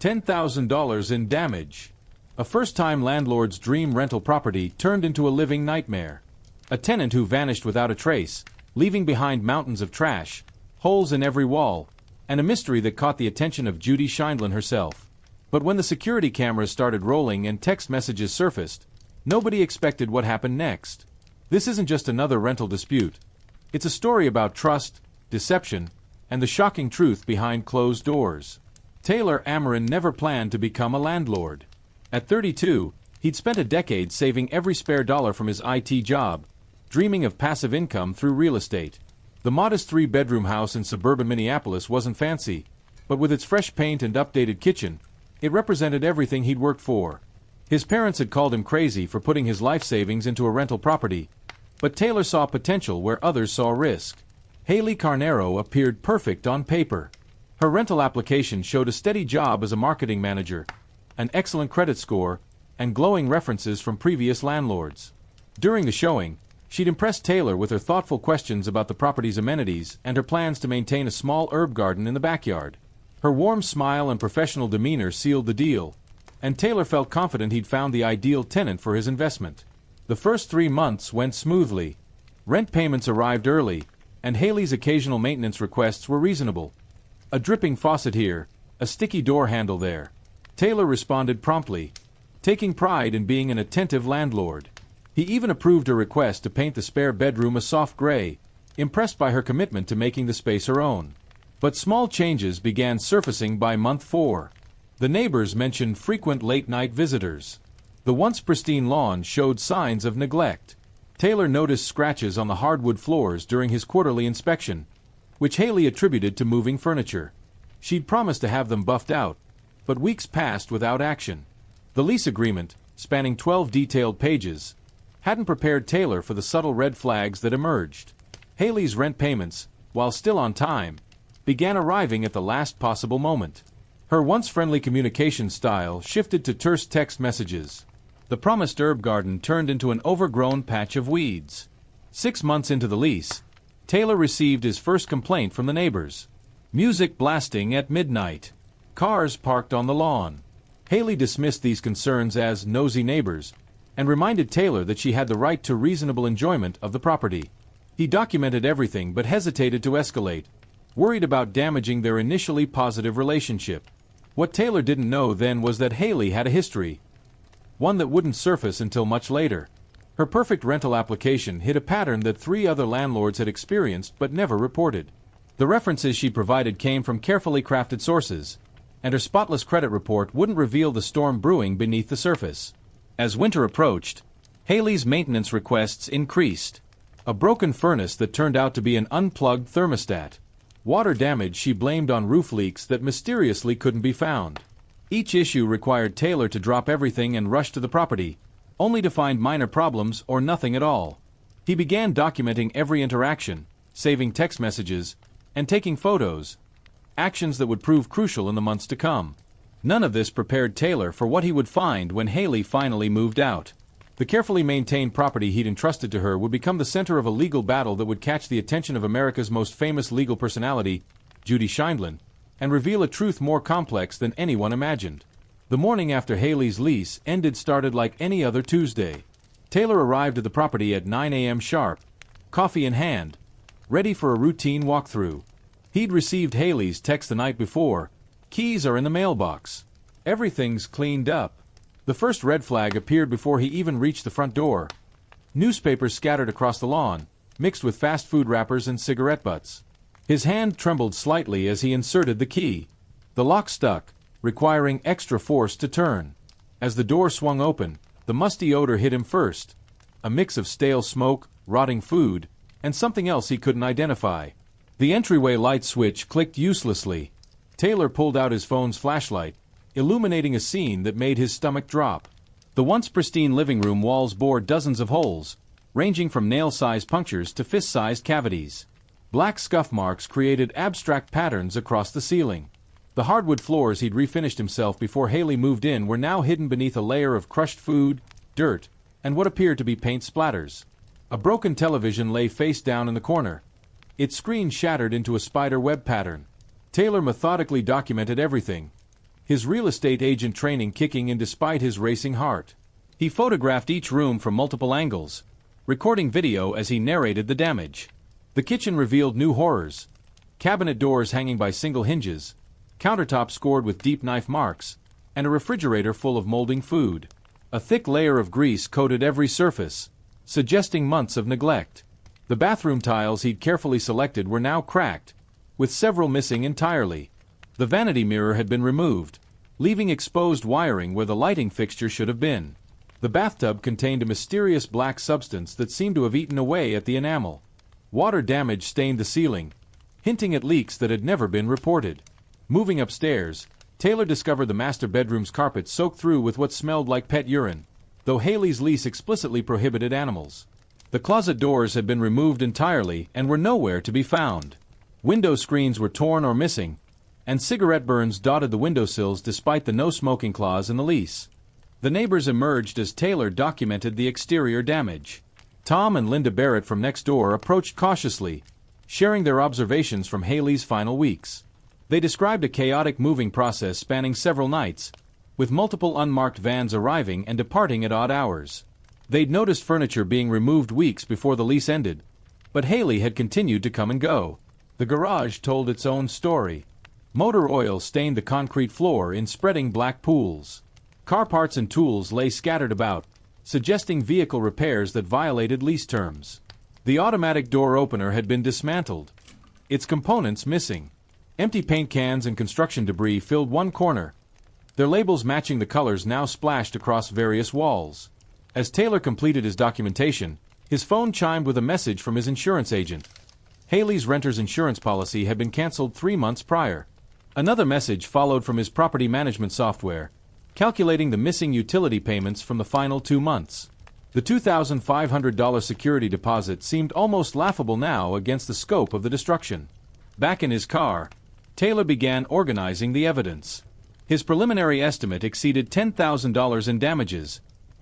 $10,000 in damage. A first-time landlord's dream rental property turned into a living nightmare. A tenant who vanished without a trace, leaving behind mountains of trash, holes in every wall, and a mystery that caught the attention of Judy Sheindlin herself. But when the security cameras started rolling and text messages surfaced, nobody expected what happened next. This isn't just another rental dispute. It's a story about trust, deception, and the shocking truth behind closed doors. Taylor Amorin never planned to become a landlord. At 32, he'd spent a decade saving every spare dollar from his IT job, dreaming of passive income through real estate. The modest 3-bedroom house in suburban Minneapolis wasn't fancy, but with its fresh paint and updated kitchen, it represented everything he'd worked for. His parents had called him crazy for putting his life savings into a rental property, but Taylor saw potential where others saw risk. Hailey Carneiro appeared perfect on paper. Her rental application showed a steady job as a marketing manager, an excellent credit score, and glowing references from previous landlords. During the showing, she'd impressed Taylor with her thoughtful questions about the property's amenities and her plans to maintain a small herb garden in the backyard. Her warm smile and professional demeanor sealed the deal, and Taylor felt confident he'd found the ideal tenant for his investment. The first 3 months went smoothly. Rent payments arrived early, and Hailey's occasional maintenance requests were reasonable. A dripping faucet here, a sticky door handle there. Taylor responded promptly, taking pride in being an attentive landlord. He even approved her request to paint the spare bedroom a soft gray, impressed by her commitment to making the space her own. But small changes began surfacing by month 4. The neighbors mentioned frequent late-night visitors. The once pristine lawn showed signs of neglect. Taylor noticed scratches on the hardwood floors during his quarterly inspection, which Hailey attributed to moving furniture. She'd promised to have them buffed out, but weeks passed without action. The lease agreement, spanning 12 detailed pages, hadn't prepared Taylor for the subtle red flags that emerged. Hailey's rent payments, while still on time, began arriving at the last possible moment. Her once friendly communication style shifted to terse text messages. The promised herb garden turned into an overgrown patch of weeds. 6 months into the lease, Taylor received his first complaint from the neighbors. Music blasting at midnight. Cars parked on the lawn. Hailey dismissed these concerns as nosy neighbors and reminded Taylor that she had the right to reasonable enjoyment of the property. He documented everything but hesitated to escalate, worried about damaging their initially positive relationship. What Taylor didn't know then was that Hailey had a history, one that wouldn't surface until much later. Her perfect rental application hid a pattern that 3 other landlords had experienced but never reported. The references she provided came from carefully crafted sources, and her spotless credit report wouldn't reveal the storm brewing beneath the surface. As winter approached, Hailey's maintenance requests increased. A broken furnace that turned out to be an unplugged thermostat. Water damage she blamed on roof leaks that mysteriously couldn't be found. Each issue required Taylor to drop everything and rush to the property, only to find minor problems or nothing at all. He began documenting every interaction, saving text messages, and taking photos, actions that would prove crucial in the months to come. None of this prepared Taylor for what he would find when Hailey finally moved out. The carefully maintained property he'd entrusted to her would become the center of a legal battle that would catch the attention of America's most famous legal personality, Judy Sheindlin, and reveal a truth more complex than anyone imagined. The morning after Hailey's lease ended started like any other Tuesday. Taylor arrived at the property at 9 a.m. sharp, coffee in hand, ready for a routine walkthrough. He'd received Hailey's text the night before. Keys are in the mailbox. Everything's cleaned up. The first red flag appeared before he even reached the front door. Newspapers scattered across the lawn, mixed with fast food wrappers and cigarette butts. His hand trembled slightly as he inserted the key. The lock stuck, requiring extra force to turn. As the door swung open, the musty odor hit him first. A mix of stale smoke, rotting food, and something else he couldn't identify. The entryway light switch clicked uselessly. Taylor pulled out his phone's flashlight, illuminating a scene that made his stomach drop. The once pristine living room walls bore dozens of holes, ranging from nail-sized punctures to fist-sized cavities. Black scuff marks created abstract patterns across the ceiling. The hardwood floors he'd refinished himself before Hailey moved in were now hidden beneath a layer of crushed food, dirt, and what appeared to be paint splatters. A broken television lay face down in the corner, its screen shattered into a spider web pattern. Taylor methodically documented everything, his real estate agent training kicking in despite his racing heart. He photographed each room from multiple angles, recording video as he narrated the damage. The kitchen revealed new horrors. Cabinet doors hanging by single hinges, countertops scored with deep knife marks, and a refrigerator full of molding food. A thick layer of grease coated every surface, suggesting months of neglect. The bathroom tiles he'd carefully selected were now cracked, with several missing entirely. The vanity mirror had been removed, leaving exposed wiring where the lighting fixture should have been. The bathtub contained a mysterious black substance that seemed to have eaten away at the enamel. Water damage stained the ceiling, hinting at leaks that had never been reported. Moving upstairs, Taylor discovered the master bedroom's carpet soaked through with what smelled like pet urine, though Hailey's lease explicitly prohibited animals. The closet doors had been removed entirely and were nowhere to be found. Window screens were torn or missing, and cigarette burns dotted the windowsills despite the no-smoking clause in the lease. The neighbors emerged as Taylor documented the exterior damage. Tom and Linda Barrett from next door approached cautiously, sharing their observations from Hailey's final weeks. They described a chaotic moving process spanning several nights, with multiple unmarked vans arriving and departing at odd hours. They'd noticed furniture being removed weeks before the lease ended, but Hailey had continued to come and go. The garage told its own story. Motor oil stained the concrete floor in spreading black pools. Car parts and tools lay scattered about, suggesting vehicle repairs that violated lease terms. The automatic door opener had been dismantled, its components missing. Empty paint cans and construction debris filled one corner, their labels matching the colors now splashed across various walls. As Taylor completed his documentation, his phone chimed with a message from his insurance agent. Hailey's renter's insurance policy had been canceled 3 months prior. Another message followed from his property management software, calculating the missing utility payments from the final 2 months. The $2,500 security deposit seemed almost laughable now against the scope of the destruction. Back in his car, Taylor began organizing the evidence. His preliminary estimate exceeded $10,000 in damages,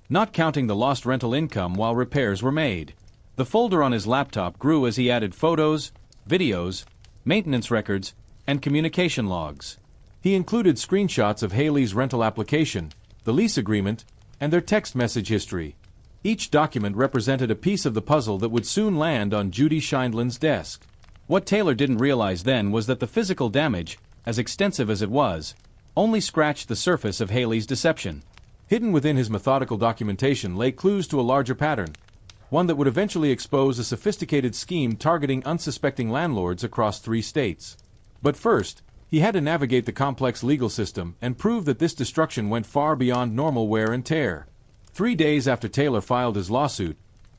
not counting the lost rental income while repairs were made. The folder on his laptop grew as he added photos, videos, maintenance records, and communication logs. He included screenshots of Hailey's rental application, the lease agreement, and their text message history. Each document represented a piece of the puzzle that would soon land on Judy Sheindlin's desk. What Taylor didn't realize then was that the physical damage, as extensive as it was, only scratched the surface of Hailey's deception. Hidden within his methodical documentation lay clues to a larger pattern, one that would eventually expose a sophisticated scheme targeting unsuspecting landlords across 3 states. But first, he had to navigate the complex legal system and prove that this destruction went far beyond normal wear and tear. 3 days after Taylor filed his lawsuit,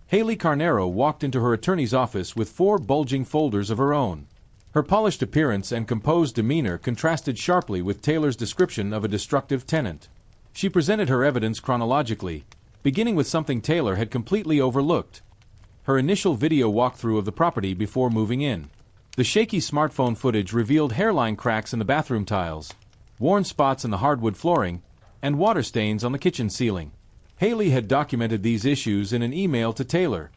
Hailey Carneiro walked into her attorney's office with 4 bulging folders of her own. Her polished appearance and composed demeanor contrasted sharply with Taylor's description of a destructive tenant. She presented her evidence chronologically, beginning with something Taylor had completely overlooked: her initial video walkthrough of the property before moving in. The shaky smartphone footage revealed hairline cracks in the bathroom tiles, worn spots in the hardwood flooring, and water stains on the kitchen ceiling. Hailey had documented these issues in an email to Taylor,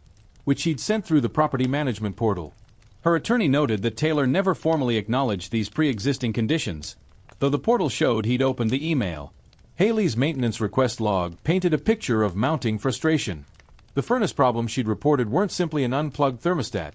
which he'd sent through the property management portal. Her attorney noted that Taylor never formally acknowledged these pre-existing conditions, though the portal showed he'd opened the email. Hailey's maintenance request log painted a picture of mounting frustration. The furnace problems she'd reported weren't simply an unplugged thermostat.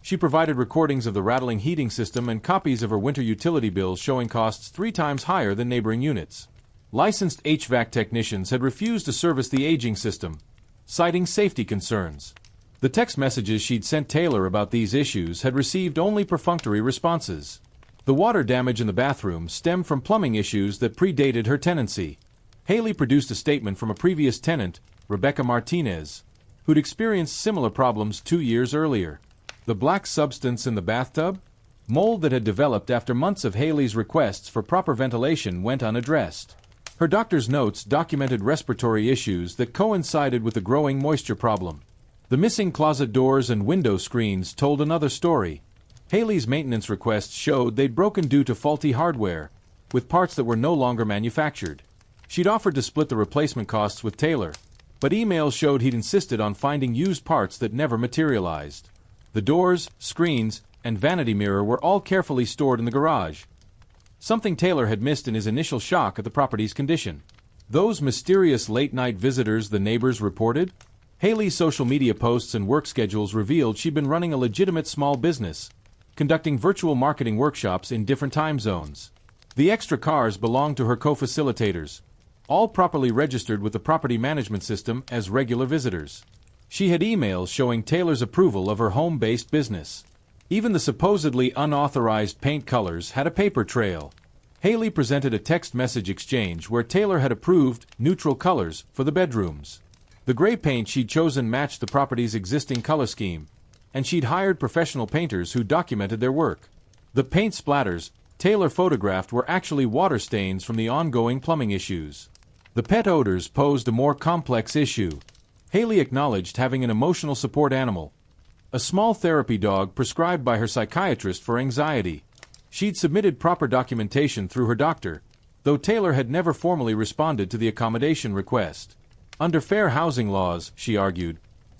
She provided recordings of the rattling heating system and copies of her winter utility bills showing costs 3 times higher than neighboring units. Licensed HVAC technicians had refused to service the aging system, citing safety concerns. The text messages she'd sent Taylor about these issues had received only perfunctory responses. The water damage in the bathroom stemmed from plumbing issues that predated her tenancy. Hailey produced a statement from a previous tenant, Rebecca Martinez, who'd experienced similar problems 2 years earlier. The black substance in the bathtub? Mold that had developed after months of Hailey's requests for proper ventilation went unaddressed. Her doctor's notes documented respiratory issues that coincided with the growing moisture problem. The missing closet doors and window screens told another story. Hailey's maintenance requests showed they'd broken due to faulty hardware, with parts that were no longer manufactured. She'd offered to split the replacement costs with Taylor, but emails showed he'd insisted on finding used parts that never materialized. The doors, screens, and vanity mirror were all carefully stored in the garage, something Taylor had missed in his initial shock at the property's condition. Those mysterious late-night visitors the neighbors reported? Hailey's social media posts and work schedules revealed she'd been running a legitimate small business, conducting virtual marketing workshops in different time zones. The extra cars belonged to her co-facilitators, all properly registered with the property management system as regular visitors. She had emails showing Taylor's approval of her home-based business. Even the supposedly unauthorized paint colors had a paper trail. Hailey presented a text message exchange where Taylor had approved neutral colors for the bedrooms. The gray paint she'd chosen matched the property's existing color scheme, and she'd hired professional painters who documented their work. The paint splatters Taylor photographed were actually water stains from the ongoing plumbing issues. The pet odors posed a more complex issue. Hailey acknowledged having an emotional support animal, a small therapy dog prescribed by her psychiatrist for anxiety. She'd submitted proper documentation through her doctor, though Taylor had never formally responded to the accommodation request. Under fair housing laws, she argued,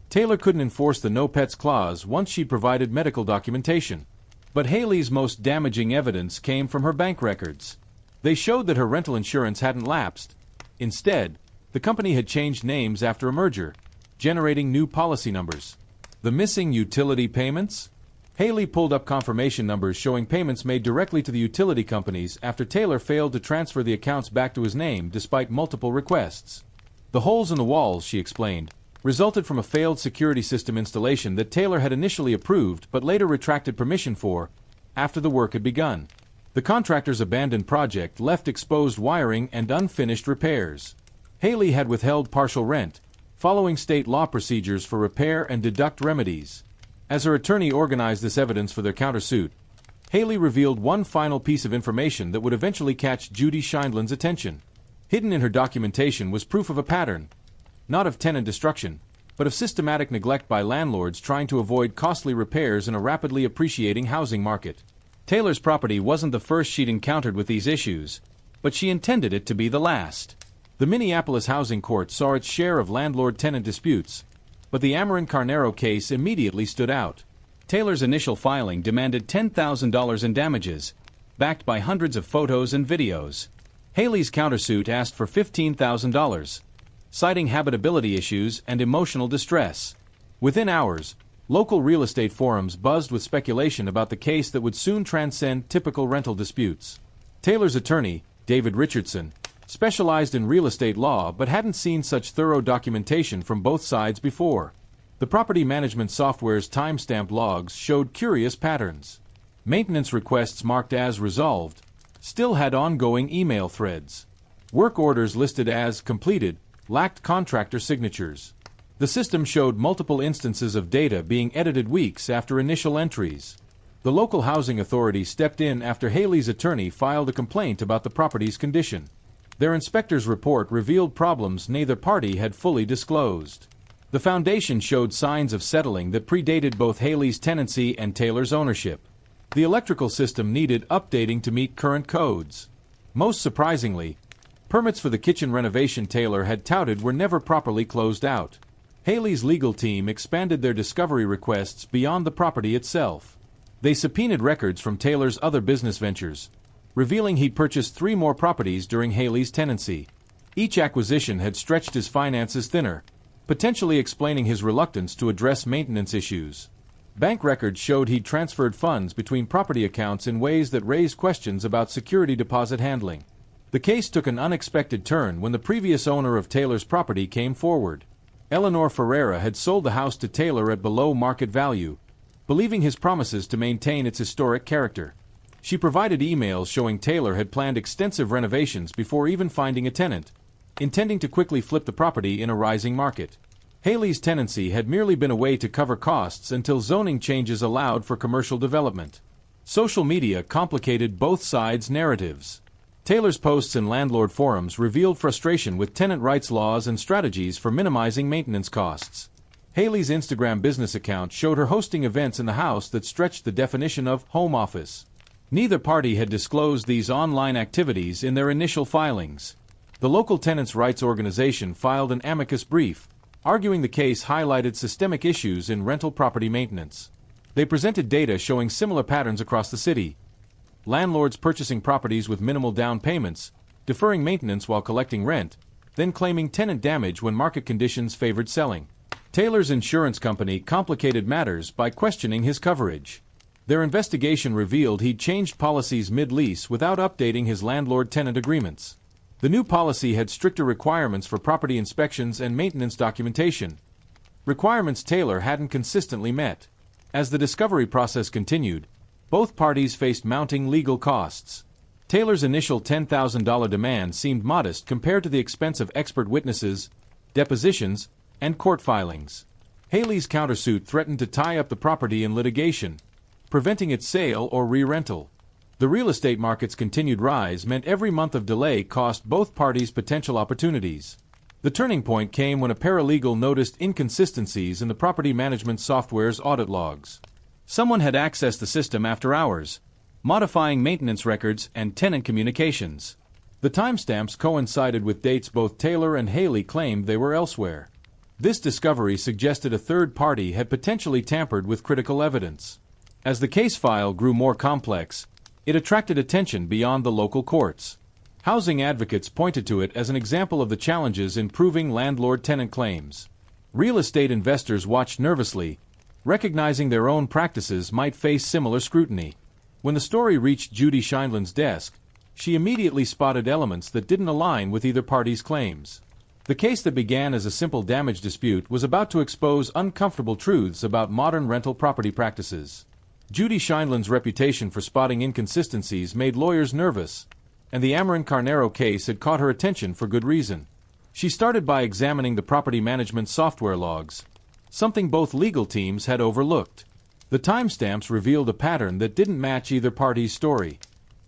Taylor couldn't enforce the no pets clause once she'd provided medical documentation. But Hailey's most damaging evidence came from her bank records. They showed that her rental insurance hadn't lapsed. Instead, the company had changed names after a merger, generating new policy numbers. The missing utility payments? Hailey pulled up confirmation numbers showing payments made directly to the utility companies after Taylor failed to transfer the accounts back to his name despite multiple requests. The holes in the walls, she explained, resulted from a failed security system installation that Taylor had initially approved but later retracted permission for after the work had begun. The contractor's abandoned project left exposed wiring and unfinished repairs. Hailey had withheld partial rent, following state law procedures for repair and deduct remedies. As her attorney organized this evidence for their countersuit, Hailey revealed one final piece of information that would eventually catch Judy Sheindlin's attention. Hidden in her documentation was proof of a pattern, not of tenant destruction, but of systematic neglect by landlords trying to avoid costly repairs in a rapidly appreciating housing market. Taylor's property wasn't the first she'd encountered with these issues, but she intended it to be the last. The Minneapolis Housing Court saw its share of landlord-tenant disputes, but the Amorin Carneiro case immediately stood out. Taylor's initial filing demanded $10,000 in damages, backed by hundreds of photos and videos. Hailey's countersuit asked for $15,000, citing habitability issues and emotional distress. Within hours, local real estate forums buzzed with speculation about the case that would soon transcend typical rental disputes. Taylor's attorney, David Richardson, specialized in real estate law but hadn't seen such thorough documentation from both sides before. The property management software's timestamp logs showed curious patterns. Maintenance requests marked as resolved still had ongoing email threads. Work orders listed as completed lacked contractor signatures. The system showed multiple instances of data being edited weeks after initial entries. The local housing authority stepped in after Hailey's attorney filed a complaint about the property's condition. Their inspector's report revealed problems neither party had fully disclosed. The foundation showed signs of settling that predated both Hailey's tenancy and Taylor's ownership. The electrical system needed updating to meet current codes. Most surprisingly, permits for the kitchen renovation Taylor had touted were never properly closed out. Hailey's legal team expanded their discovery requests beyond the property itself. They subpoenaed records from Taylor's other business ventures, revealing he'd purchased 3 more properties during Hailey's tenancy. Each acquisition had stretched his finances thinner, potentially explaining his reluctance to address maintenance issues. Bank records showed he'd transferred funds between property accounts in ways that raised questions about security deposit handling. The case took an unexpected turn when the previous owner of Taylor's property came forward. Eleanor Ferreira had sold the house to Taylor at below market value, believing his promises to maintain its historic character. She provided emails showing Taylor had planned extensive renovations before even finding a tenant, intending to quickly flip the property in a rising market. Hailey's tenancy had merely been a way to cover costs until zoning changes allowed for commercial development. Social media complicated both sides' narratives. Taylor's posts in landlord forums revealed frustration with tenant rights laws and strategies for minimizing maintenance costs. Hailey's Instagram business account showed her hosting events in the house that stretched the definition of home office. Neither party had disclosed these online activities in their initial filings. The local tenants' rights organization filed an amicus brief, arguing the case highlighted systemic issues in rental property maintenance. They presented data showing similar patterns across the city. landlords purchasing properties with minimal down payments, deferring maintenance while collecting rent, then claiming tenant damage when market conditions favored selling. Taylor's insurance company complicated matters by questioning his coverage. Their investigation revealed he'd changed policies mid-lease without updating his landlord-tenant agreements. The new policy had stricter requirements for property inspections and maintenance documentation, requirements Taylor hadn't consistently met. As the discovery process continued, both parties faced mounting legal costs. Taylor's initial $10,000 demand seemed modest compared to the expense of expert witnesses, depositions, and court filings. Hailey's countersuit threatened to tie up the property in litigation, preventing its sale or re-rental. The real estate market's continued rise meant every month of delay cost both parties potential opportunities. The turning point came when a paralegal noticed inconsistencies in the property management software's audit logs. Someone had accessed the system after hours, modifying maintenance records and tenant communications. The timestamps coincided with dates both Taylor and Hailey claimed they were elsewhere. This discovery suggested a third party had potentially tampered with critical evidence. As the case file grew more complex, it attracted attention beyond the local courts. Housing advocates pointed to it as an example of the challenges in proving landlord-tenant claims. Real estate investors watched nervously, recognizing their own practices might face similar scrutiny. When the story reached Judy Sheindlin's desk, she immediately spotted elements that didn't align with either party's claims. The case that began as a simple damage dispute was about to expose uncomfortable truths about modern rental property practices. Judy Sheindlin's reputation for spotting inconsistencies made lawyers nervous, and the Amorin Carneiro case had caught her attention for good reason. She started by examining the property management software logs, something both legal teams had overlooked. The timestamps revealed a pattern that didn't match either party's story.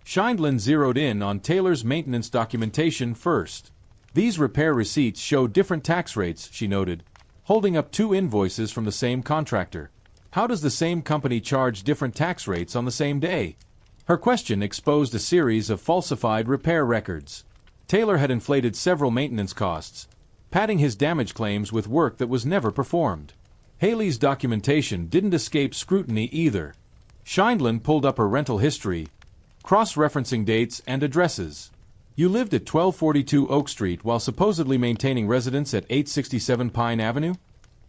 Sheindlin zeroed in on Taylor's maintenance documentation first. These repair receipts show different tax rates, she noted, holding up two invoices from the same contractor. How does the same company charge different tax rates on the same day? Her question exposed a series of falsified repair records. Taylor had inflated several maintenance costs, padding his damage claims with work that was never performed. Hailey's documentation didn't escape scrutiny either. Sheindlin pulled up her rental history, cross-referencing dates and addresses. You lived at 1242 Oak Street while supposedly maintaining residence at 867 Pine Avenue?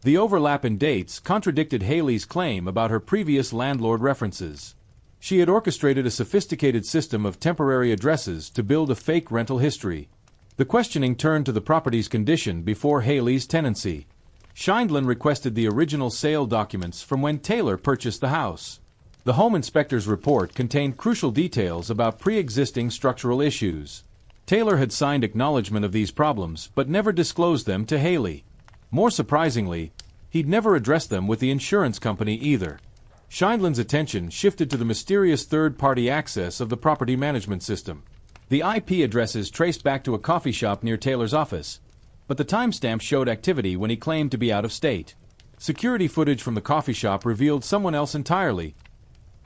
The overlap in dates contradicted Hailey's claim about her previous landlord references. She had orchestrated a sophisticated system of temporary addresses to build a fake rental history. The questioning turned to the property's condition before Hailey's tenancy. Sheindlin requested the original sale documents from when Taylor purchased the house. The home inspector's report contained crucial details about pre-existing structural issues. Taylor had signed acknowledgement of these problems but never disclosed them to Hailey. More surprisingly, he'd never addressed them with the insurance company either. Sheindlin's attention shifted to the mysterious third-party access of the property management system. The IP addresses traced back to a coffee shop near Taylor's office, but the timestamp showed activity when he claimed to be out of state. Security footage from the coffee shop revealed someone else entirely,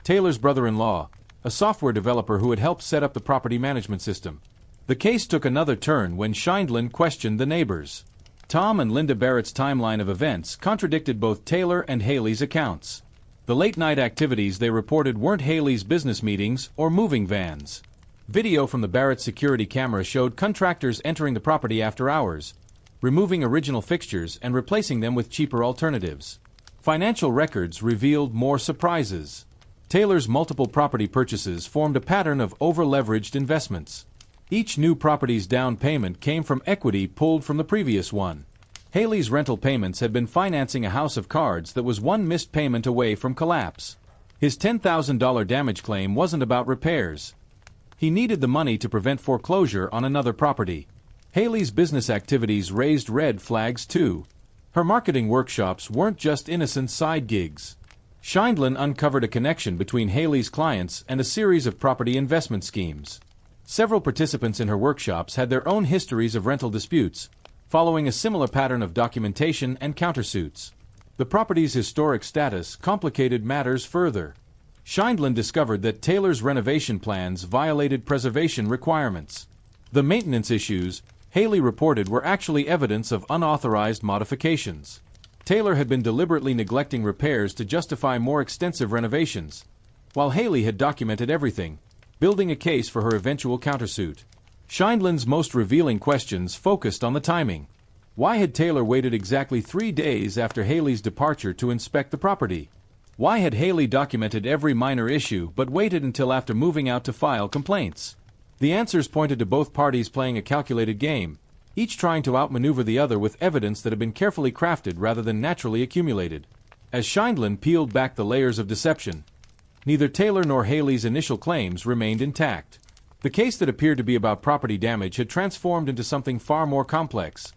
Taylor's brother-in-law, a software developer who had helped set up the property management system. The case took another turn when Sheindlin questioned the neighbors. Tom and Linda Barrett's timeline of events contradicted both Taylor and Hailey's accounts. The late-night activities they reported weren't Hailey's business meetings or moving vans. Video from the Barrett security camera showed contractors entering the property after hours, removing original fixtures and replacing them with cheaper alternatives. Financial records revealed more surprises. Taylor's multiple property purchases formed a pattern of over-leveraged investments. Each new property's down payment came from equity pulled from the previous one. Hailey's rental payments had been financing a house of cards that was one missed payment away from collapse. His $10,000 damage claim wasn't about repairs. He needed the money to prevent foreclosure on another property. Hailey's business activities raised red flags too. Her marketing workshops weren't just innocent side gigs. Sheindlin uncovered a connection between Hailey's clients and a series of property investment schemes. Several participants in her workshops had their own histories of rental disputes, following a similar pattern of documentation and countersuits. The property's historic status complicated matters further. Sheindlin discovered that Taylor's renovation plans violated preservation requirements. The maintenance issues, Hailey reported, were actually evidence of unauthorized modifications. Taylor had been deliberately neglecting repairs to justify more extensive renovations. While Hailey had documented everything, building a case for her eventual countersuit. Sheindlin's most revealing questions focused on the timing. Why had Taylor waited exactly 3 days after Hailey's departure to inspect the property? Why had Hailey documented every minor issue but waited until after moving out to file complaints? The answers pointed to both parties playing a calculated game, each trying to outmaneuver the other with evidence that had been carefully crafted rather than naturally accumulated. As Sheindlin peeled back the layers of deception, neither Taylor nor Hailey's initial claims remained intact. The case that appeared to be about property damage had transformed into something far more complex.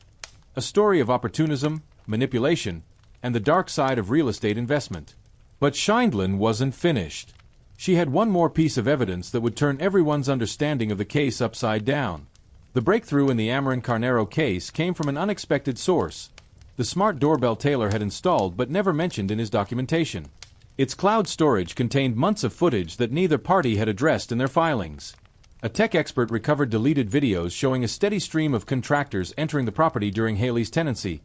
A story of opportunism, manipulation, and the dark side of real estate investment. But Sheindlin wasn't finished. She had one more piece of evidence that would turn everyone's understanding of the case upside down. The breakthrough in the Amorin Carneiro case came from an unexpected source: the smart doorbell Taylor had installed but never mentioned in his documentation. Its cloud storage contained months of footage that neither party had addressed in their filings. A tech expert recovered deleted videos showing a steady stream of contractors entering the property during Hailey's tenancy,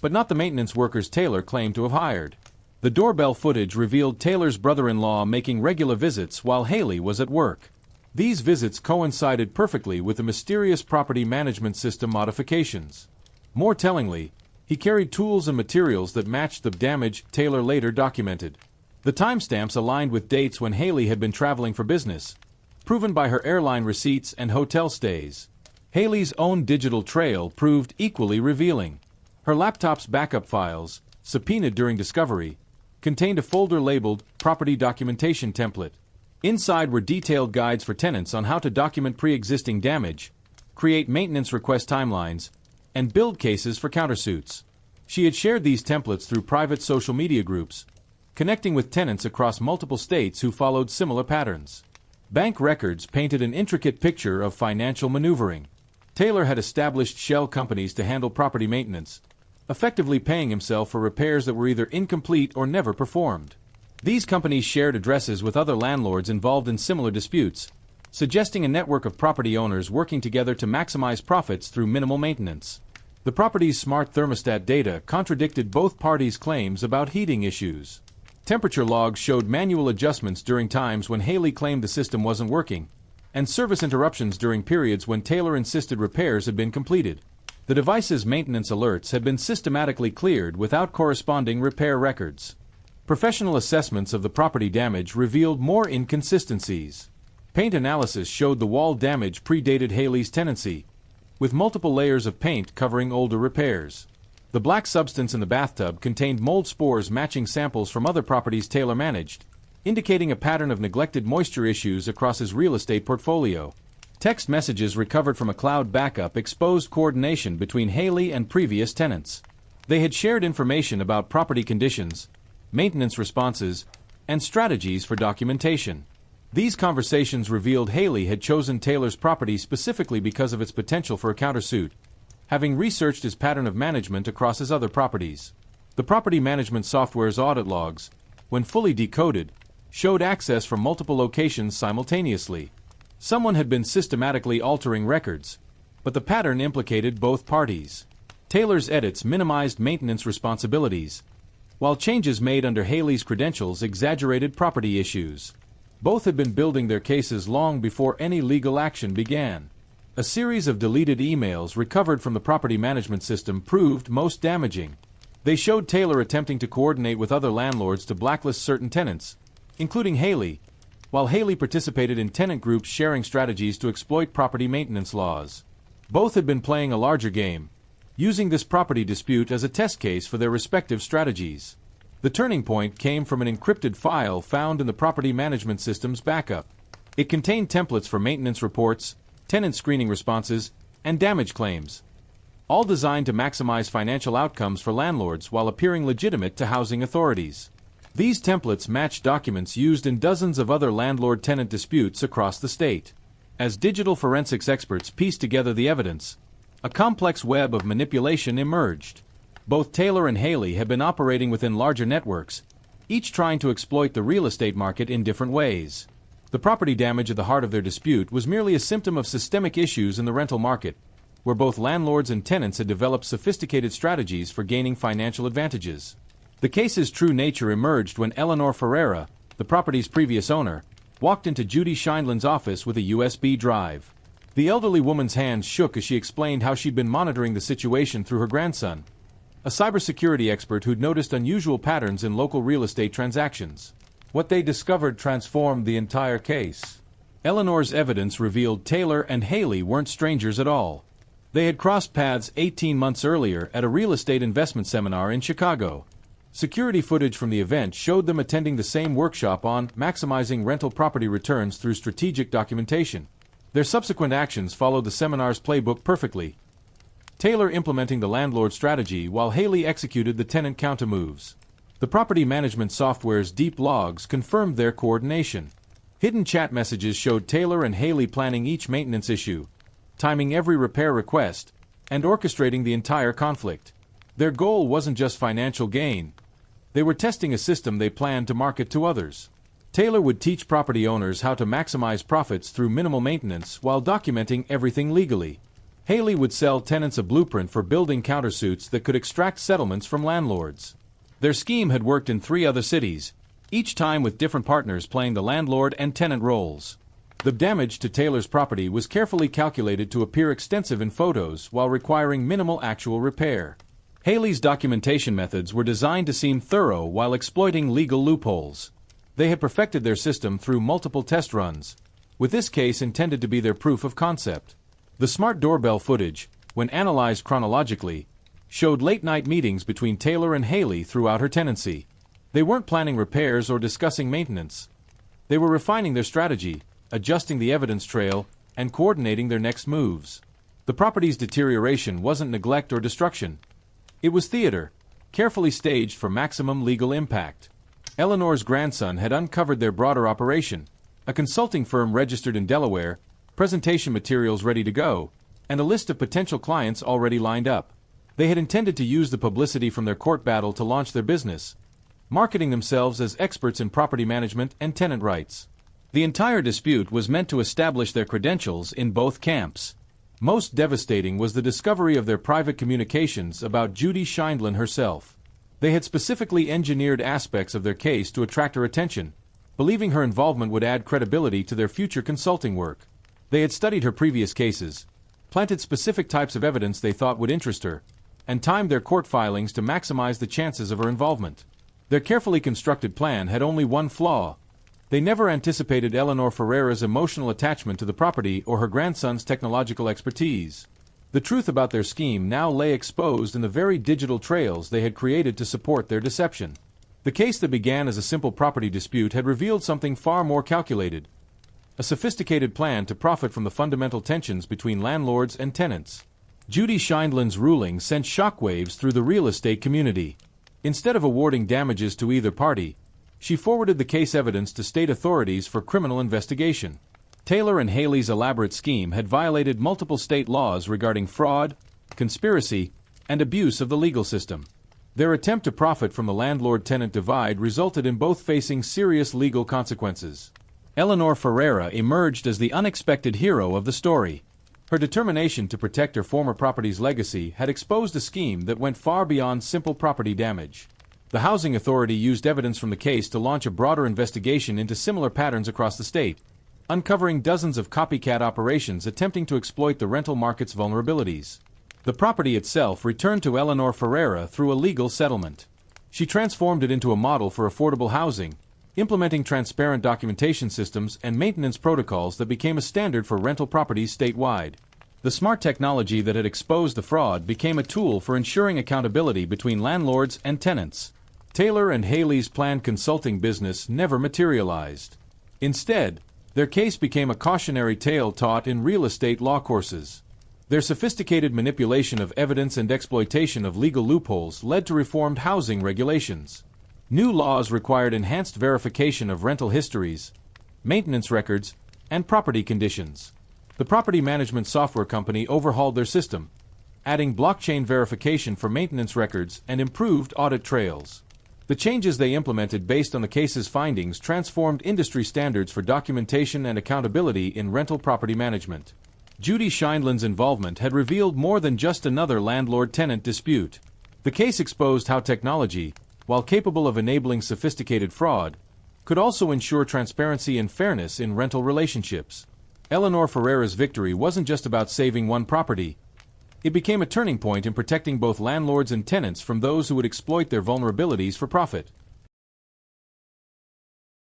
but not the maintenance workers Taylor claimed to have hired. The doorbell footage revealed Taylor's brother-in-law making regular visits while Hailey was at work. These visits coincided perfectly with the mysterious property management system modifications. More tellingly, he carried tools and materials that matched the damage Taylor later documented. The timestamps aligned with dates when Hailey had been traveling for business, proven by her airline receipts and hotel stays. Hailey's own digital trail proved equally revealing. Her laptop's backup files, subpoenaed during discovery, contained a folder labeled Property Documentation Template. Inside were detailed guides for tenants on how to document pre-existing damage, create maintenance request timelines, and build cases for countersuits. She had shared these templates through private social media groups, connecting with tenants across multiple states who followed similar patterns. Bank records painted an intricate picture of financial maneuvering. Taylor had established shell companies to handle property maintenance, effectively paying himself for repairs that were either incomplete or never performed. These companies shared addresses with other landlords involved in similar disputes, suggesting a network of property owners working together to maximize profits through minimal maintenance. The property's smart thermostat data contradicted both parties' claims about heating issues. Temperature logs showed manual adjustments during times when Hailey claimed the system wasn't working, and service interruptions during periods when Taylor insisted repairs had been completed. The device's maintenance alerts had been systematically cleared without corresponding repair records. Professional assessments of the property damage revealed more inconsistencies. Paint analysis showed the wall damage predated Hailey's tenancy, with multiple layers of paint covering older repairs. The black substance in the bathtub contained mold spores matching samples from other properties Taylor managed, indicating a pattern of neglected moisture issues across his real estate portfolio. Text messages recovered from a cloud backup exposed coordination between Hailey and previous tenants. They had shared information about property conditions, maintenance responses, and strategies for documentation. These conversations revealed Hailey had chosen Taylor's property specifically because of its potential for a countersuit, having researched his pattern of management across his other properties. The property management software's audit logs, when fully decoded, showed access from multiple locations simultaneously. Someone had been systematically altering records, but the pattern implicated both parties. Taylor's edits minimized maintenance responsibilities, while changes made under Hailey's credentials exaggerated property issues. Both had been building their cases long before any legal action began. A series of deleted emails recovered from the property management system proved most damaging. They showed Taylor attempting to coordinate with other landlords to blacklist certain tenants, including Hailey, while Hailey participated in tenant groups sharing strategies to exploit property maintenance laws. Both had been playing a larger game, using this property dispute as a test case for their respective strategies. The turning point came from an encrypted file found in the property management system's backup. It contained templates for maintenance reports, tenant screening responses, and damage claims, all designed to maximize financial outcomes for landlords while appearing legitimate to housing authorities. These templates matched documents used in dozens of other landlord-tenant disputes across the state. As digital forensics experts pieced together the evidence, a complex web of manipulation emerged. Both Taylor and Hailey had been operating within larger networks, each trying to exploit the real estate market in different ways. The property damage at the heart of their dispute was merely a symptom of systemic issues in the rental market, where both landlords and tenants had developed sophisticated strategies for gaining financial advantages. The case's true nature emerged when Eleanor Ferreira, the property's previous owner, walked into Judy Sheindlin's office with a USB drive. The elderly woman's hands shook as she explained how she'd been monitoring the situation through her grandson, a cybersecurity expert who'd noticed unusual patterns in local real estate transactions. What they discovered transformed the entire case. Eleanor's evidence revealed Taylor and Hailey weren't strangers at all. They had crossed paths 18 months earlier at a real estate investment seminar in Chicago. Security footage from the event showed them attending the same workshop on maximizing rental property returns through strategic documentation. Their subsequent actions followed the seminar's playbook perfectly, Taylor implementing the landlord strategy while Hailey executed the tenant counter moves. The property management software's deep logs confirmed their coordination. Hidden chat messages showed Taylor and Hailey planning each maintenance issue, timing every repair request, and orchestrating the entire conflict. Their goal wasn't just financial gain. They were testing a system they planned to market to others. Taylor would teach property owners how to maximize profits through minimal maintenance while documenting everything legally. Hailey would sell tenants a blueprint for building countersuits that could extract settlements from landlords. Their scheme had worked in 3 other cities, each time with different partners playing the landlord and tenant roles. The damage to Taylor's property was carefully calculated to appear extensive in photos while requiring minimal actual repair. Hailey's documentation methods were designed to seem thorough while exploiting legal loopholes. They had perfected their system through multiple test runs, with this case intended to be their proof of concept. The smart doorbell footage, when analyzed chronologically, showed late-night meetings between Taylor and Hailey throughout her tenancy. They weren't planning repairs or discussing maintenance. They were refining their strategy, adjusting the evidence trail, and coordinating their next moves. The property's deterioration wasn't neglect or destruction. It was theater, carefully staged for maximum legal impact. Eleanor's grandson had uncovered their broader operation, a consulting firm registered in Delaware, presentation materials ready to go, and a list of potential clients already lined up. They had intended to use the publicity from their court battle to launch their business, marketing themselves as experts in property management and tenant rights. The entire dispute was meant to establish their credentials in both camps. Most devastating was the discovery of their private communications about Judy Sheindlin herself. They had specifically engineered aspects of their case to attract her attention, believing her involvement would add credibility to their future consulting work. They had studied her previous cases, planted specific types of evidence they thought would interest her, and timed their court filings to maximize the chances of her involvement. Their carefully constructed plan had only one flaw. They never anticipated Eleanor Ferreira's emotional attachment to the property or her grandson's technological expertise. The truth about their scheme now lay exposed in the very digital trails they had created to support their deception. The case that began as a simple property dispute had revealed something far more calculated, a sophisticated plan to profit from the fundamental tensions between landlords and tenants. Judy Sheindlin's ruling sent shockwaves through the real estate community. Instead of awarding damages to either party, she forwarded the case evidence to state authorities for criminal investigation. Taylor and Hailey's elaborate scheme had violated multiple state laws regarding fraud, conspiracy, and abuse of the legal system. Their attempt to profit from the landlord-tenant divide resulted in both facing serious legal consequences. Eleanor Ferreira emerged as the unexpected hero of the story. Her determination to protect her former property's legacy had exposed a scheme that went far beyond simple property damage. The Housing Authority used evidence from the case to launch a broader investigation into similar patterns across the state, uncovering dozens of copycat operations attempting to exploit the rental market's vulnerabilities. The property itself returned to Eleanor Ferreira through a legal settlement. She transformed it into a model for affordable housing, implementing transparent documentation systems and maintenance protocols that became a standard for rental properties statewide. The smart technology that had exposed the fraud became a tool for ensuring accountability between landlords and tenants. Taylor and Hailey's planned consulting business never materialized. Instead, their case became a cautionary tale taught in real estate law courses. Their sophisticated manipulation of evidence and exploitation of legal loopholes led to reformed housing regulations. New laws required enhanced verification of rental histories, maintenance records, and property conditions. The property management software company overhauled their system, adding blockchain verification for maintenance records and improved audit trails. The changes they implemented based on the case's findings transformed industry standards for documentation and accountability in rental property management. Judy Sheindlin's involvement had revealed more than just another landlord-tenant dispute. The case exposed how technology, while capable of enabling sophisticated fraud, could also ensure transparency and fairness in rental relationships. Eleanor Ferreira's victory wasn't just about saving one property. It became a turning point in protecting both landlords and tenants from those who would exploit their vulnerabilities for profit.